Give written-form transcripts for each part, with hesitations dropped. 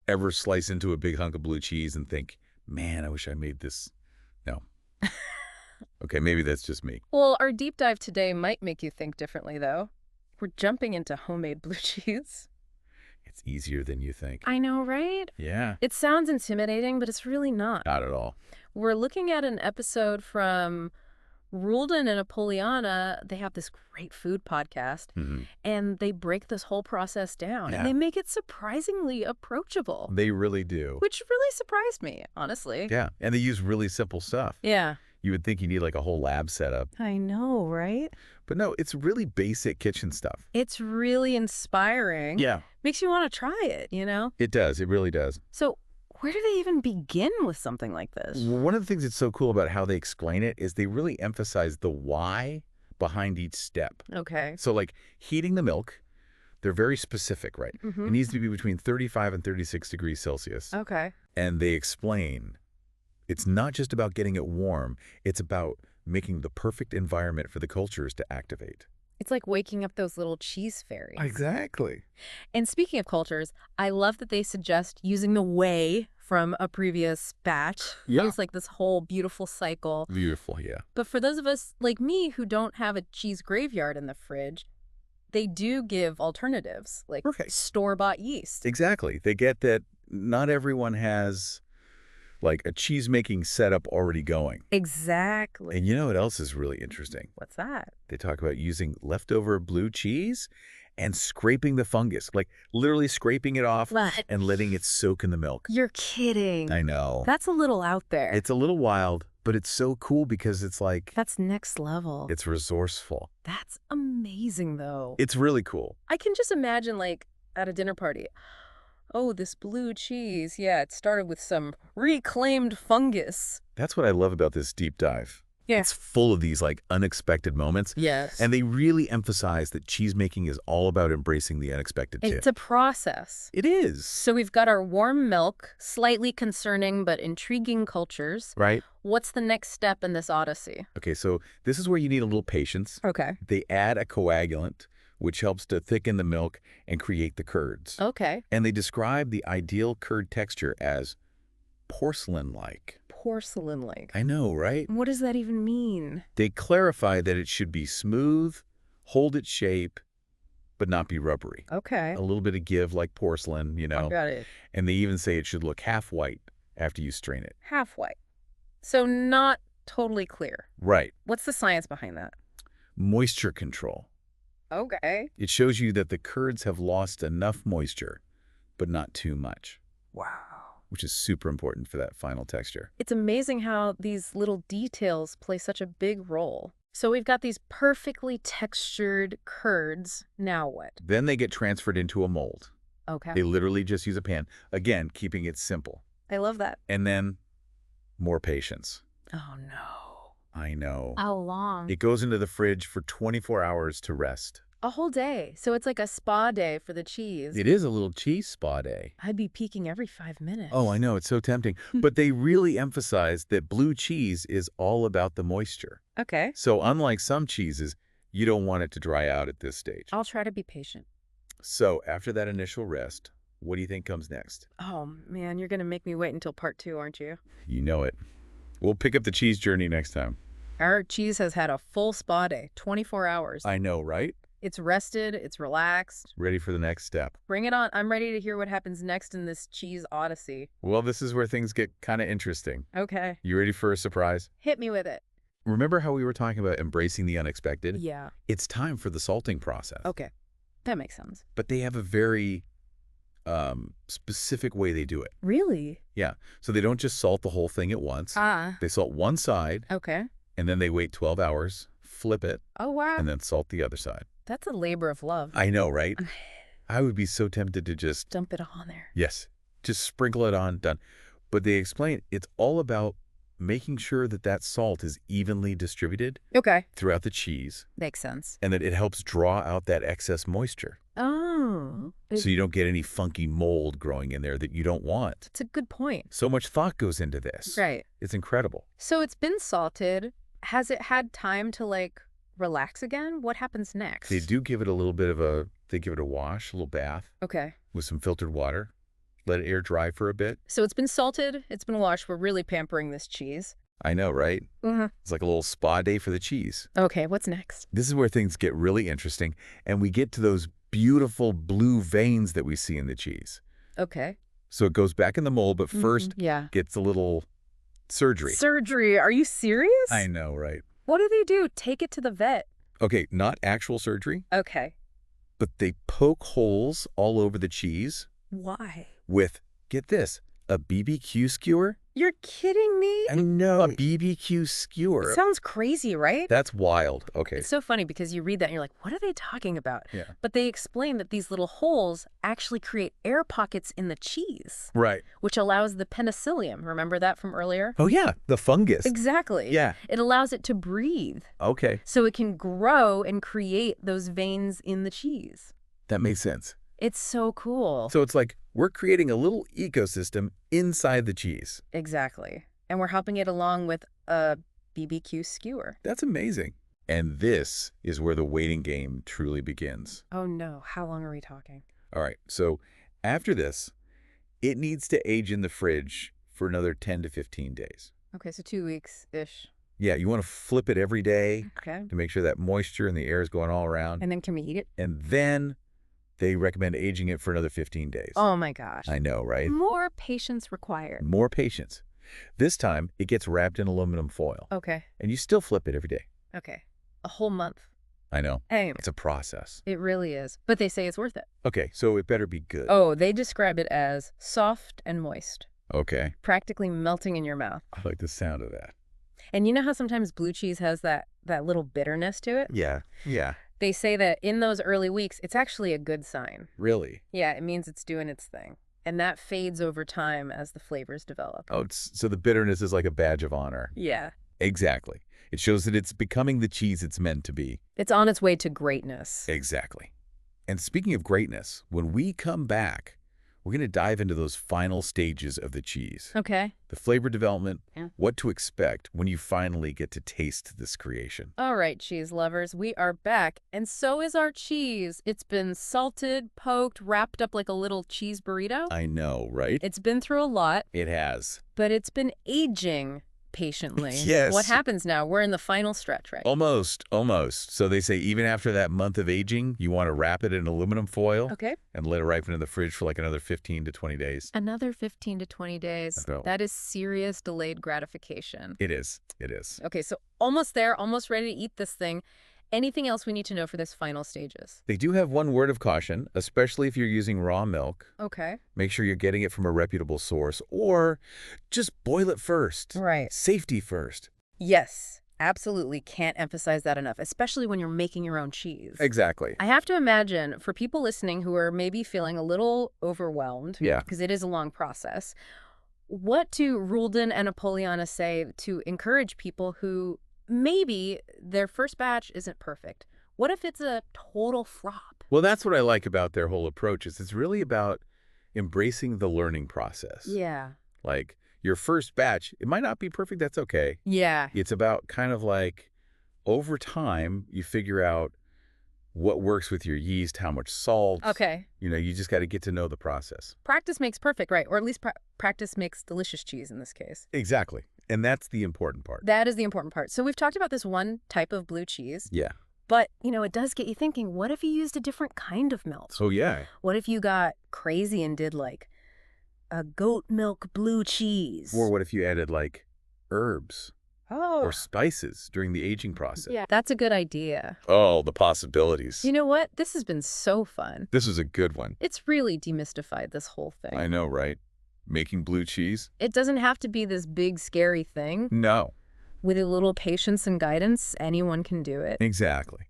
Ever slice into a big hunk of blue cheese and think, man, I wish I made this? No. Okay, maybe that's just me. Well, our deep dive today might make you think differently, though. We're jumping into homemade blue cheese. It's easier than you think. I know, right? Yeah. It sounds intimidating, but it's really not. Not at all. We're looking at an episode from Roolden and Apoliana. They have this great food podcast, and they break this whole process down, and Yeah. they make it surprisingly approachable, They really do. which really surprised me, honestly. Yeah, and they use really simple stuff. Yeah. You would think you need like a whole lab setup. I know, right? But no, it's really basic kitchen stuff. It's really inspiring. Yeah. Makes you want to try it, you know? It does. It really does. So where do they even begin with something like this? One of the things that's so cool about how they explain it is they really emphasize the why behind each step. Okay. So like heating the milk, they're very specific, right? It needs to be between 35 and 36 degrees Celsius. Okay. And they explain it's not just about getting it warm. It's about making the perfect environment for the cultures to activate. It's like waking up those little cheese fairies. Exactly. And speaking of cultures, I love that they suggest using the whey from a previous batch. Yeah. It's like this whole beautiful cycle. Beautiful, yeah. But for those of us like me who don't have a cheese graveyard in the fridge, they do give alternatives, like Okay. store-bought yeast. Exactly. They get that not everyone has like a cheese-making setup already going. Exactly. And you know what else is really interesting? What's that? They talk about using leftover blue cheese and scraping the fungus, like literally scraping it off What? and letting it soak in the milk. You're kidding. I know. That's a little out there. It's a little wild, but it's so cool because it's like, That's next level. it's resourceful. That's amazing, though. It's really cool. I can just imagine, like, at a dinner party. Oh, this blue cheese. Yeah, it started with some reclaimed fungus. That's what I love about this deep dive. Yeah. It's full of these like unexpected moments. Yes. And they really emphasize that cheese making is all about embracing the unexpected too. It's a process. It is. So we've got our warm milk, slightly concerning but intriguing cultures. Right? What's the next step in this odyssey? Okay, so this is where you need a little patience. Okay. They add a coagulant, which helps to thicken the milk and create the curds. Okay. And they describe the ideal curd texture as porcelain-like. Porcelain-like. I know, right? What does that even mean? They clarify that it should be smooth, hold its shape, but not be rubbery. Okay. A little bit of give like porcelain, you know. Got it. And they even say it should look half white after you strain it. Half white. So not totally clear. Right. What's the science behind that? Moisture control. Okay. It shows you that the curds have lost enough moisture, but not too much, Wow. which is super important for that final texture. It's amazing how these little details play such a big role. So we've got these perfectly textured curds. Now what? Then they get transferred into a mold. Okay. They literally just use a pan, again, keeping it simple. I love that. And then more patience. Oh, no. I know. How long? It goes into the fridge for 24 hours to rest. A whole day. So it's like a spa day for the cheese. It is a little cheese spa day. I'd be peeking every 5 minutes. Oh, I know. It's so tempting. But they really emphasize that blue cheese is all about the moisture. Okay. So unlike some cheeses, you don't want it to dry out at this stage. I'll try to be patient. So after that initial rest, what do you think comes next? Oh, man, you're going to make me wait until part 2, aren't you? You know it. We'll pick up the cheese journey next time. Our cheese has had a full spa day, 24 hours. I know, right? It's rested, it's relaxed. Ready for the next step. Bring it on. I'm ready to hear what happens next in this cheese odyssey. Well, this is where things get kind of interesting. Okay. You ready for a surprise? Hit me with it. Remember how we were talking about embracing the unexpected? Yeah. It's time for the salting process. Okay. That makes sense. But they have a very specific way they do it. Really? Yeah. So they don't just salt the whole thing at once. They salt one side, Okay. and then they wait 12 hours, flip it, Oh, wow. and then salt the other side. That's a labor of love. I know, right? I would be so tempted to just, Dump it on there. yes, just sprinkle it on, done. But they explain it's all about making sure that that salt is evenly distributed Okay. throughout the cheese Makes sense. and that it helps draw out that excess moisture. Oh. So you don't get any funky mold growing in there that you don't want. It's a good point. So much thought goes into this. Right. It's incredible. So it's been salted. Has it had time to, like, relax again? What happens next? They do give it a little bit of they give it a wash, a little bath Okay. with some filtered water. let it air dry for a bit. So it's been salted, it's been washed. We're really pampering this cheese. I know, right? Mm-hmm. It's like a little spa day for the cheese. Okay, what's next? This is where things get really interesting, and we get to those beautiful blue veins that we see in the cheese. Okay. So it goes back in the mold, but first Yeah. gets a little surgery. Surgery? Are you serious? I know, right? What do they do? Take it to the vet. Okay, not actual surgery, Okay. but they poke holes all over the cheese Why? with, get this, a BBQ skewer. You're kidding me? I know, a BBQ skewer. It sounds crazy, right? That's wild. Okay. It's so funny because you read that and you're like, what are they talking about? Yeah. But they explain that these little holes actually create air pockets in the cheese, Right. which allows the penicillium. Remember that from earlier? Oh, yeah, the fungus. Exactly. Yeah. It allows it to breathe. Okay. So it can grow and create those veins in the cheese. That makes sense. It's so cool. So it's like we're creating a little ecosystem inside the cheese. Exactly. And we're helping it along with a BBQ skewer. That's amazing. And this is where the waiting game truly begins. Oh no, how long are we talking? All right, so after this, it needs to age in the fridge for another 10 to 15 days. Okay, so 2 weeks-ish. Yeah, you want to flip it every day Okay. to make sure that moisture in the air is going all around. And then can we eat it? And then they recommend aging it for another 15 days. Oh my gosh. I know, right? More patience required. More patience. This time, it gets wrapped in aluminum foil. Okay. And you still flip it every day. Okay. A whole month. I know. Hey, It's a process. it really is. But they say it's worth it. Okay, so it better be good. Oh, they describe it as soft and moist, Okay. practically melting in your mouth. I like the sound of that. And you know how sometimes blue cheese has that little bitterness to it? Yeah. Yeah. They say that in those early weeks, it's actually a good sign. Really? Yeah, it means it's doing its thing. And that fades over time as the flavors develop. Oh, so the bitterness is like a badge of honor. Yeah. Exactly. It shows that it's becoming the cheese it's meant to be. It's on its way to greatness. Exactly. And speaking of greatness, when we come back, we're going to dive into those final stages of the cheese. Okay. The flavor development, Yeah. what to expect when you finally get to taste this creation. All right, cheese lovers, we are back. And so is our cheese. It's been salted, poked, wrapped up like a little cheese burrito. I know, right? It's been through a lot, It has. but it's been aging patiently. Yes. What happens now? We're in the final stretch, right? Almost. So they say even after that month of aging, you want to wrap it in aluminum foil Okay. and let it ripen in the fridge for like another 15 to 20 days. Another 15 to 20 days. So- That is serious delayed gratification. It is. It is. Okay, so almost there, almost ready to eat this thing. Anything else we need to know for this final stages? They do have one word of caution, especially if you're using raw milk. Okay. Make sure you're getting it from a reputable source or just boil it first. Right. Safety first. Yes, absolutely. Can't emphasize that enough, especially when you're making your own cheese. Exactly. I have to imagine for people listening who are maybe feeling a little overwhelmed, Yeah. because it is a long process, what do Roolden and Apoliana say to encourage people who maybe their first batch isn't perfect? What if it's a total flop? Well, that's what I like about their whole approach is it's really about embracing the learning process. Yeah. Like your first batch, it might not be perfect. That's okay. Yeah. It's about kind of like over time, you figure out what works with your yeast, how much salt. Okay. You just got to get to know the process. Practice makes perfect, right? Or at least practice makes delicious cheese in this case. Exactly. And that's the important part. That is the important part. So we've talked about this one type of blue cheese, Yeah. but, it does get you thinking, what if you used a different kind of milk? Oh, yeah. What if you got crazy and did like a goat milk blue cheese? Or what if you added like herbs Oh, or spices during the aging process? yeah, that's a good idea. Oh, the possibilities. You know what? This has been so fun. This is a good one. It's really demystified this whole thing. I know, right? Making blue cheese? It doesn't have to be this big, scary thing. No. With a little patience and guidance, anyone can do it. Exactly.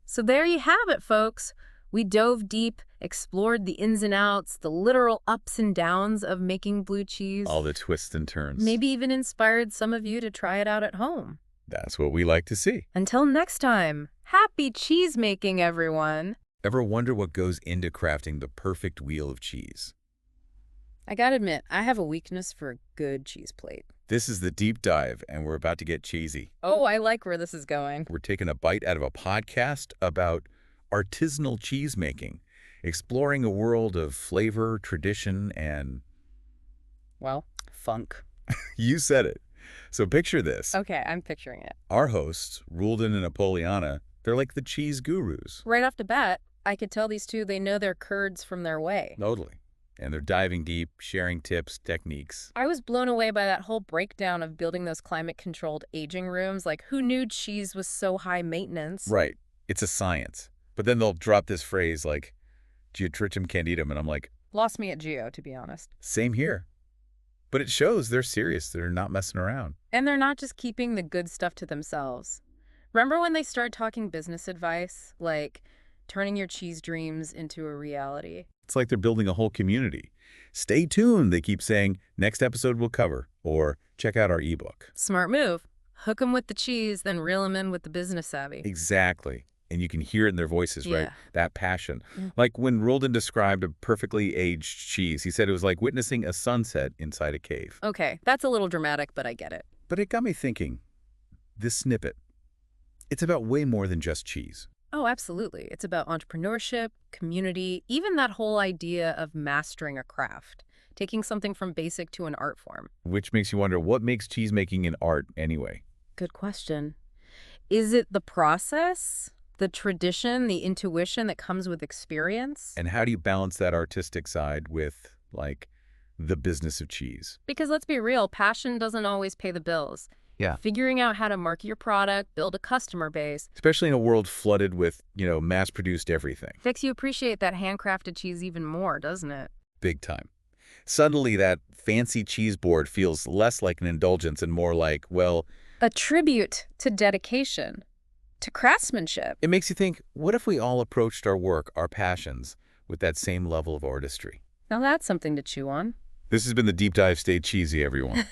So there you have it, folks. We dove deep, explored the ins and outs, the literal ups and downs of making blue cheese. All the twists and turns. Maybe even inspired some of you to try it out at home. That's what we like to see. Until next time, happy cheese making, everyone. Ever wonder what goes into crafting the perfect wheel of cheese? I gotta admit, I have a weakness for a good cheese plate. This is the deep dive, and we're about to get cheesy. Oh, I like where this is going. We're taking a bite out of a podcast about artisanal cheese making. exploring a world of flavor, tradition, and Well, funk. you said it. So picture this. Okay, I'm picturing it. Our hosts, Roolden and Apoliana, they're like the cheese gurus. Right off the bat, I could tell these two, they know their curds from their whey. Totally. And they're diving deep, sharing tips, techniques. I was blown away by that whole breakdown of building those climate-controlled aging rooms. Like, who knew cheese was so high maintenance? Right. It's a science. But then they'll drop this phrase like, Geotrichum candidum, and I'm like, Lost me at Geo, to be honest. same here. But it shows they're serious. They're not messing around. And they're not just keeping the good stuff to themselves. Remember when they started talking business advice? Like, turning your cheese dreams into a reality. It's like they're building a whole community. Stay tuned, they keep saying. Next episode we'll cover. Or check out our ebook. Smart move. Hook them with the cheese, then reel them in with the business savvy. Exactly. And you can hear it in their voices, right? Yeah. That passion. Mm. Like when Roolden described a perfectly aged cheese, he said it was like witnessing a sunset inside a cave. Okay, that's a little dramatic, but I get it. But it got me thinking, this snippet, it's about way more than just cheese. Oh, absolutely. It's about entrepreneurship, community, even that whole idea of mastering a craft, taking something from basic to an art form. Which makes you wonder, what makes cheesemaking an art anyway? Good question. Is it the process, the tradition, the intuition that comes with experience? And how do you balance that artistic side with, like, the business of cheese? Because let's be real, passion doesn't always pay the bills. Yeah. Figuring out how to market your product, build a customer base, Especially in a world flooded with, mass-produced everything. makes you appreciate that handcrafted cheese even more, doesn't it? Big time. Suddenly, that fancy cheese board feels less like an indulgence and more like, well, A tribute to dedication, to craftsmanship. it makes you think, what if we all approached our work, our passions, with that same level of artistry? Now that's something to chew on. This has been the Deep Dive. Stay cheesy, everyone.